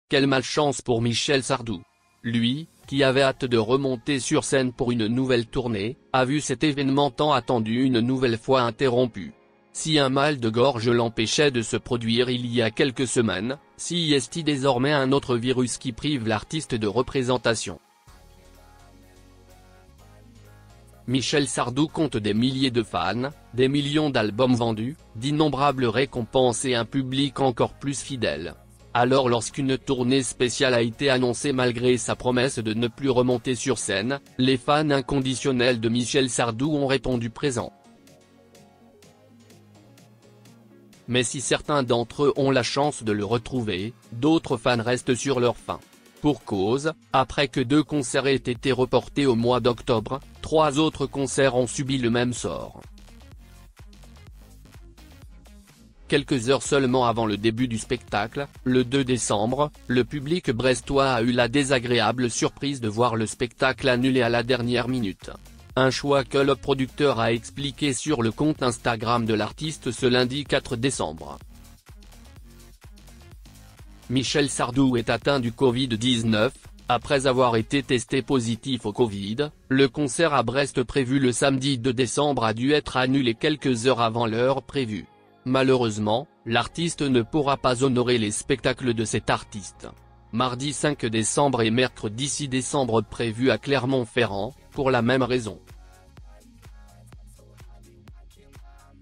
Quelle malchance pour Michel Sardou. Lui, qui avait hâte de remonter sur scène pour une nouvelle tournée, a vu cet événement tant attendu une nouvelle fois interrompu. Si un mal de gorge l'empêchait de se produire il y a quelques semaines, si est-il désormais un autre virus qui prive l'artiste de représentation. Michel Sardou compte des milliers de fans, des millions d'albums vendus, d'innombrables récompenses et un public encore plus fidèle. Alors lorsqu'une tournée spéciale a été annoncée malgré sa promesse de ne plus remonter sur scène, les fans inconditionnels de Michel Sardou ont répondu présent. Mais si certains d'entre eux ont la chance de le retrouver, d'autres fans restent sur leur faim. Pour cause, après que 2 concerts aient été reportés au mois d'octobre, 3 autres concerts ont subi le même sort. Quelques heures seulement avant le début du spectacle, le 2 décembre, le public brestois a eu la désagréable surprise de voir le spectacle annulé à la dernière minute. Un choix que le producteur a expliqué sur le compte Instagram de l'artiste ce lundi 4 décembre. Michel Sardou est atteint du Covid-19, après avoir été testé positif au Covid, le concert à Brest prévu le samedi 2 décembre a dû être annulé quelques heures avant l'heure prévue. Malheureusement, l'artiste ne pourra pas honorer les spectacles de cet artiste. Mardi 5 décembre et mercredi 6 décembre prévus à Clermont-Ferrand, pour la même raison.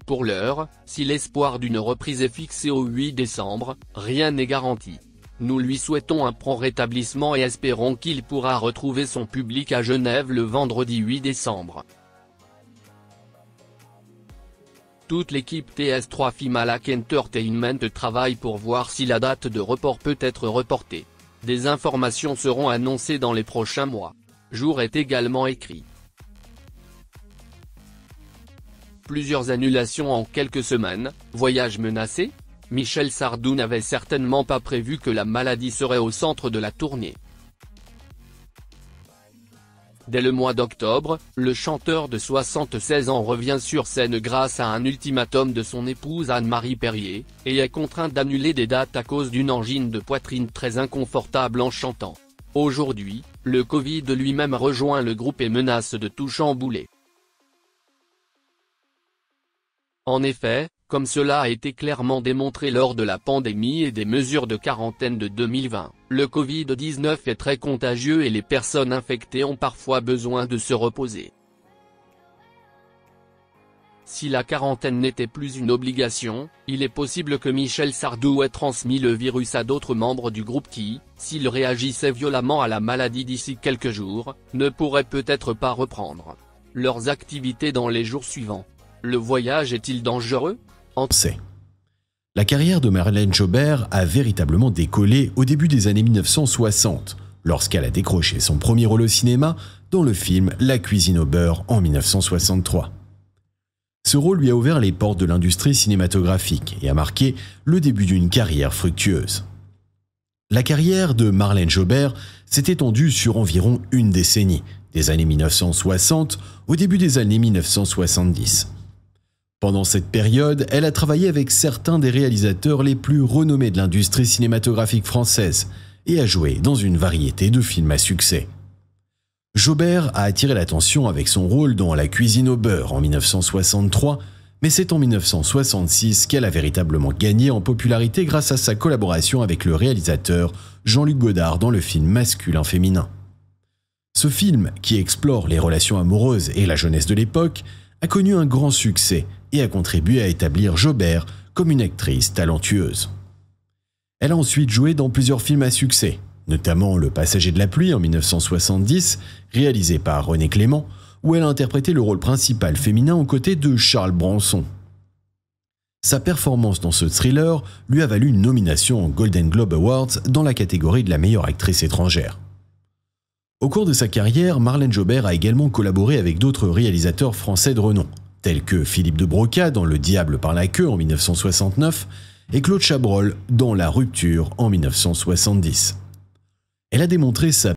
Pour l'heure, si l'espoir d'une reprise est fixé au 8 décembre, rien n'est garanti. Nous lui souhaitons un prompt rétablissement et espérons qu'il pourra retrouver son public à Genève le vendredi 8 décembre. Toute l'équipe TS3 Fimalac Entertainment travaille pour voir si la date de report peut être reportée. Des informations seront annoncées dans les prochains mois. Jour est également écrit. Plusieurs annulations en quelques semaines, voyage menacé? Michel Sardou n'avait certainement pas prévu que la maladie serait au centre de la tournée. Dès le mois d'octobre, le chanteur de 76 ans revient sur scène grâce à un ultimatum de son épouse Anne-Marie Perrier, et est contraint d'annuler des dates à cause d'une angine de poitrine très inconfortable en chantant. Aujourd'hui, le Covid lui-même rejoint le groupe et menace de tout chambouler. En effet, comme cela a été clairement démontré lors de la pandémie et des mesures de quarantaine de 2020, le Covid-19 est très contagieux et les personnes infectées ont parfois besoin de se reposer. Si la quarantaine n'était plus une obligation, il est possible que Michel Sardou ait transmis le virus à d'autres membres du groupe qui, s'ils réagissaient violemment à la maladie d'ici quelques jours, ne pourraient peut-être pas reprendre leurs activités dans les jours suivants. Le voyage est-il dangereux? La carrière de Marlène Jobert a véritablement décollé au début des années 1960, lorsqu'elle a décroché son premier rôle au cinéma dans le film La cuisine au beurre en 1963. Ce rôle lui a ouvert les portes de l'industrie cinématographique et a marqué le début d'une carrière fructueuse. La carrière de Marlène Jobert s'est étendue sur environ une décennie, des années 1960 au début des années 1970. Pendant cette période, elle a travaillé avec certains des réalisateurs les plus renommés de l'industrie cinématographique française et a joué dans une variété de films à succès. Jobert a attiré l'attention avec son rôle dans La cuisine au beurre en 1963, mais c'est en 1966 qu'elle a véritablement gagné en popularité grâce à sa collaboration avec le réalisateur Jean-Luc Godard dans le film Masculin-Féminin. Ce film, qui explore les relations amoureuses et la jeunesse de l'époque, a connu un grand succès et a contribué à établir Jobert comme une actrice talentueuse. Elle a ensuite joué dans plusieurs films à succès, notamment Le Passager de la pluie en 1970, réalisé par René Clément, où elle a interprété le rôle principal féminin aux côtés de Charles Bronson. Sa performance dans ce thriller lui a valu une nomination aux Golden Globe Awards dans la catégorie de la meilleure actrice étrangère. Au cours de sa carrière, Marlène Jobert a également collaboré avec d'autres réalisateurs français de renom, tels que Philippe de Broca dans Le Diable par la queue en 1969 et Claude Chabrol dans La Rupture en 1970. Elle a démontré sa